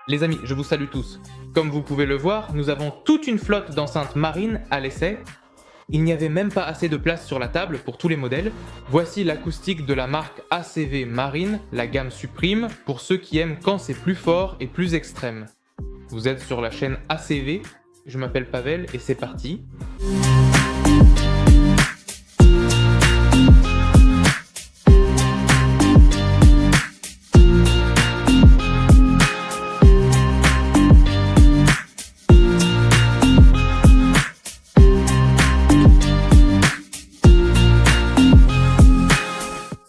Les amis, je vous salue tous. Comme vous pouvez le voir, nous avons toute une flotte d'enceintes marines à l'essai. Il n'y avait même pas assez de place sur la table pour tous les modèles. Voici l'acoustique de la marque ACV Marine, la gamme Supreme, pour ceux qui aiment quand c'est plus fort et plus extrême. Vous êtes sur la chaîne ACV, je m'appelle Pavel et c'est parti.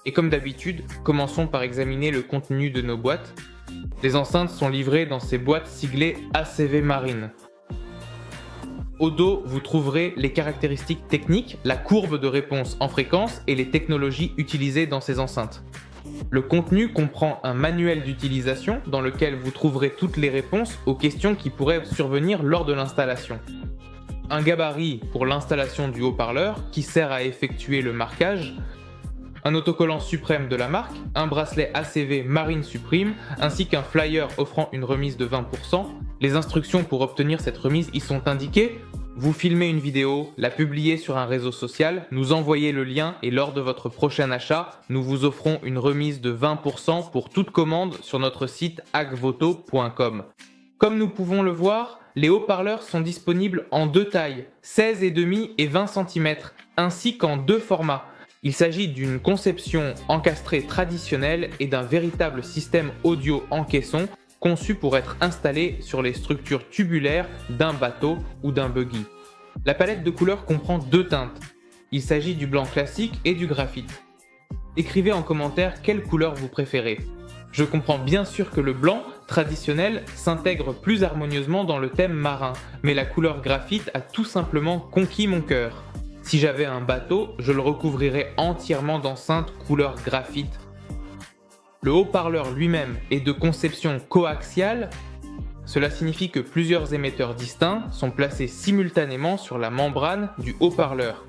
Et comme d'habitude, commençons par examiner le contenu de nos boîtes. Les enceintes sont livrées dans ces boîtes siglées ACV Marine. Au dos, vous trouverez les caractéristiques techniques, la courbe de réponse en fréquence et les technologies utilisées dans ces enceintes. Le contenu comprend un manuel d'utilisation dans lequel vous trouverez toutes les réponses aux questions qui pourraient survenir lors de l'installation. Un gabarit pour l'installation du haut-parleur qui sert à effectuer le marquage, un autocollant suprême de la marque, un bracelet ACV Marine Supreme, ainsi qu'un flyer offrant une remise de 20%. Les instructions pour obtenir cette remise y sont indiquées. Vous filmez une vidéo, la publiez sur un réseau social, nous envoyez le lien et lors de votre prochain achat, nous vous offrons une remise de 20% pour toute commande sur notre site agvoto.com. Comme nous pouvons le voir, les haut-parleurs sont disponibles en deux tailles, 16,5 et 20 cm, ainsi qu'en deux formats. Il s'agit d'une conception encastrée traditionnelle et d'un véritable système audio en caisson conçu pour être installé sur les structures tubulaires d'un bateau ou d'un buggy. La palette de couleurs comprend deux teintes. Il s'agit du blanc classique et du graphite. Écrivez en commentaire quelle couleur vous préférez. Je comprends bien sûr que le blanc traditionnel s'intègre plus harmonieusement dans le thème marin, mais la couleur graphite a tout simplement conquis mon cœur. Si j'avais un bateau, je le recouvrirais entièrement d'enceintes couleur graphite. Le haut-parleur lui-même est de conception coaxiale. Cela signifie que plusieurs émetteurs distincts sont placés simultanément sur la membrane du haut-parleur.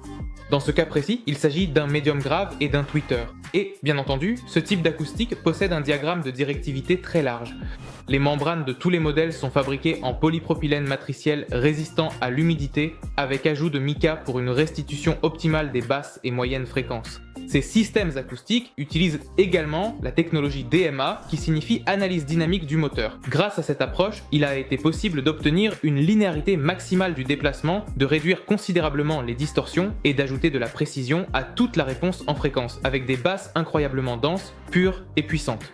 Dans ce cas précis, il s'agit d'un médium grave et d'un tweeter. Et, bien entendu, ce type d'acoustique possède un diagramme de directivité très large. Les membranes de tous les modèles sont fabriquées en polypropylène matriciel résistant à l'humidité, avec ajout de mica pour une restitution optimale des basses et moyennes fréquences. Ces systèmes acoustiques utilisent également la technologie DMA, qui signifie analyse dynamique du moteur. Grâce à cette approche, il a été possible d'obtenir une linéarité maximale du déplacement, de réduire considérablement les distorsions et d'ajouter de la précision à toute la réponse en fréquence, avec des basses incroyablement denses, pures et puissantes.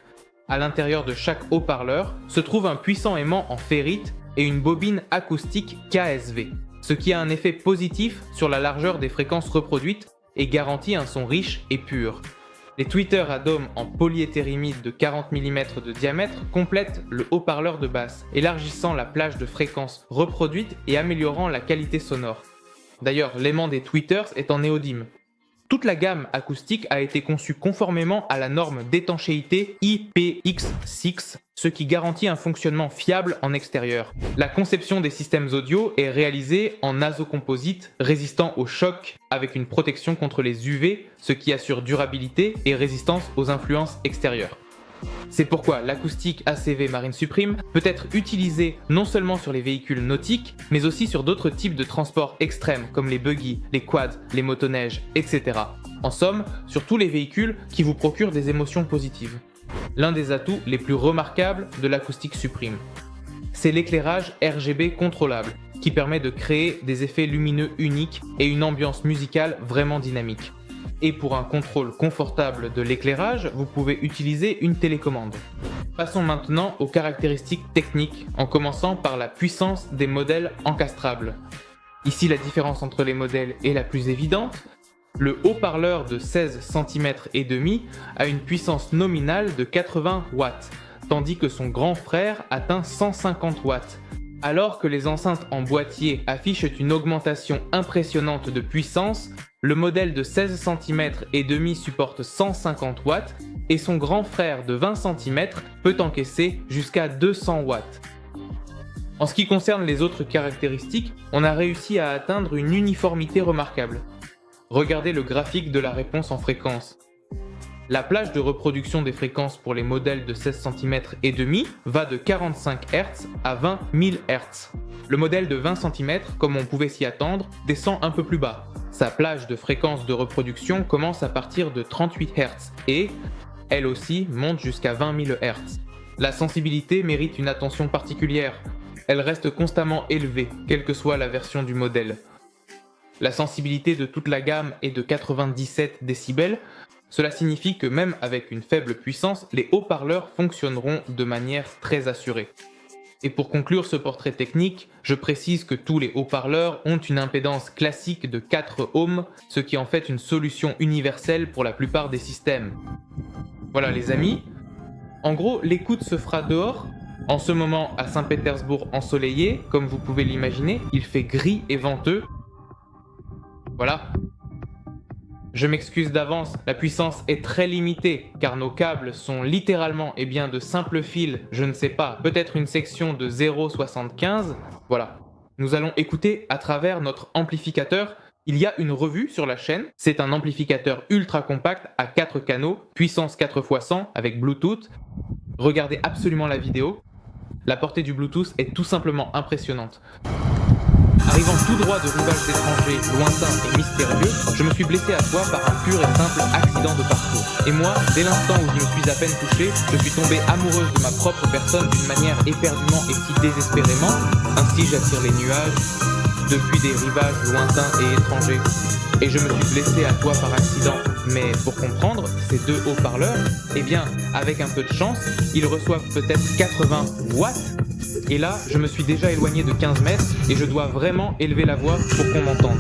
À l'intérieur de chaque haut-parleur se trouve un puissant aimant en ferrite et une bobine acoustique KSV, ce qui a un effet positif sur la largeur des fréquences reproduites et garantit un son riche et pur. Les tweeters à dôme en polyéthérimide de 40 mm de diamètre complètent le haut-parleur de basse, élargissant la plage de fréquences reproduites et améliorant la qualité sonore. D'ailleurs, l'aimant des tweeters est en néodyme. Toute la gamme acoustique a été conçue conformément à la norme d'étanchéité IPX6, ce qui garantit un fonctionnement fiable en extérieur. La conception des systèmes audio est réalisée en azocomposite résistant au choc avec une protection contre les UV, ce qui assure durabilité et résistance aux influences extérieures. C'est pourquoi l'acoustique ACV Marine Supreme peut être utilisée non seulement sur les véhicules nautiques, mais aussi sur d'autres types de transports extrêmes comme les buggy, les quads, les motoneiges, etc. En somme, sur tous les véhicules qui vous procurent des émotions positives. L'un des atouts les plus remarquables de l'acoustique Supreme, c'est l'éclairage RGB contrôlable, qui permet de créer des effets lumineux uniques et une ambiance musicale vraiment dynamique. Et pour un contrôle confortable de l'éclairage, vous pouvez utiliser une télécommande. Passons maintenant aux caractéristiques techniques, en commençant par la puissance des modèles encastrables. Ici, la différence entre les modèles est la plus évidente. Le haut-parleur de 16 cm et demi a une puissance nominale de 80 watts, tandis que son grand frère atteint 150 watts. Alors que les enceintes en boîtier affichent une augmentation impressionnante de puissance, le modèle de 16 cm et demi supporte 150 watts et son grand frère de 20 cm peut encaisser jusqu'à 200 watts. En ce qui concerne les autres caractéristiques, on a réussi à atteindre une uniformité remarquable. Regardez le graphique de la réponse en fréquence. La plage de reproduction des fréquences pour les modèles de 16 cm et demi va de 45 Hz à 20 000 Hz. Le modèle de 20 cm, comme on pouvait s'y attendre, descend un peu plus bas. Sa plage de fréquence de reproduction commence à partir de 38 Hz et, elle aussi, monte jusqu'à 20 000 Hz. La sensibilité mérite une attention particulière. Elle reste constamment élevée, quelle que soit la version du modèle. La sensibilité de toute la gamme est de 97 décibels. Cela signifie que même avec une faible puissance, les haut-parleurs fonctionneront de manière très assurée. Et pour conclure ce portrait technique, je précise que tous les haut-parleurs ont une impédance classique de 4 ohms, ce qui en fait une solution universelle pour la plupart des systèmes. Voilà les amis, en gros l'écoute se fera dehors. En ce moment à Saint-Pétersbourg ensoleillé, comme vous pouvez l'imaginer, il fait gris et venteux. Voilà. Je m'excuse d'avance, la puissance est très limitée car nos câbles sont littéralement de simples fils, je ne sais pas, peut-être une section de 0,75. Voilà. Nous allons écouter à travers notre amplificateur. Il y a une revue sur la chaîne, c'est un amplificateur ultra compact à 4 canaux, puissance 4x100 avec Bluetooth. Regardez absolument la vidéo. La portée du Bluetooth est tout simplement impressionnante. Arrivant tout droit de rivages étrangers, lointains et mystérieux, je me suis blessé à toi par un pur et simple accident de parcours. Et moi, dès l'instant où je me suis à peine touché, je suis tombée amoureuse de ma propre personne d'une manière éperdument et si désespérément. Ainsi j'attire les nuages, depuis des rivages lointains et étrangers. Et je me suis blessé à toi par accident. Mais pour comprendre, ces deux haut-parleurs, avec un peu de chance, ils reçoivent peut-être 80 watts. Et là, je me suis déjà éloigné de 15 mètres et je dois vraiment élever la voix pour qu'on m'entende.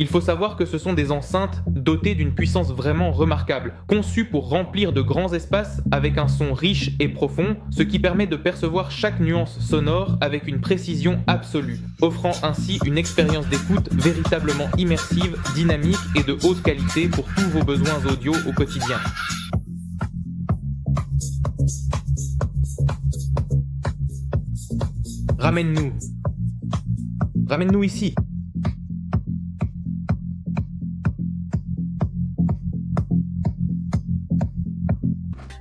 Il faut savoir que ce sont des enceintes dotées d'une puissance vraiment remarquable, conçues pour remplir de grands espaces avec un son riche et profond, ce qui permet de percevoir chaque nuance sonore avec une précision absolue, offrant ainsi une expérience d'écoute véritablement immersive, dynamique et de haute qualité pour tous vos besoins audio au quotidien. Ramène-nous. Ramène-nous ici.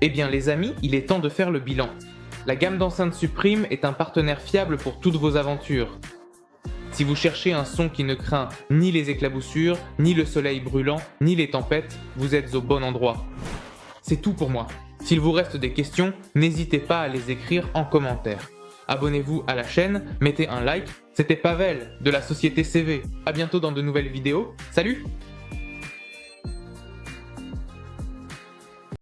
Eh bien les amis, il est temps de faire le bilan. La gamme d'enceintes Supreme est un partenaire fiable pour toutes vos aventures. Si vous cherchez un son qui ne craint ni les éclaboussures, ni le soleil brûlant, ni les tempêtes, vous êtes au bon endroit. C'est tout pour moi. S'il vous reste des questions, n'hésitez pas à les écrire en commentaire. Abonnez-vous à la chaîne, mettez un like. C'était Pavel de la société CV. À bientôt dans de nouvelles vidéos. Salut!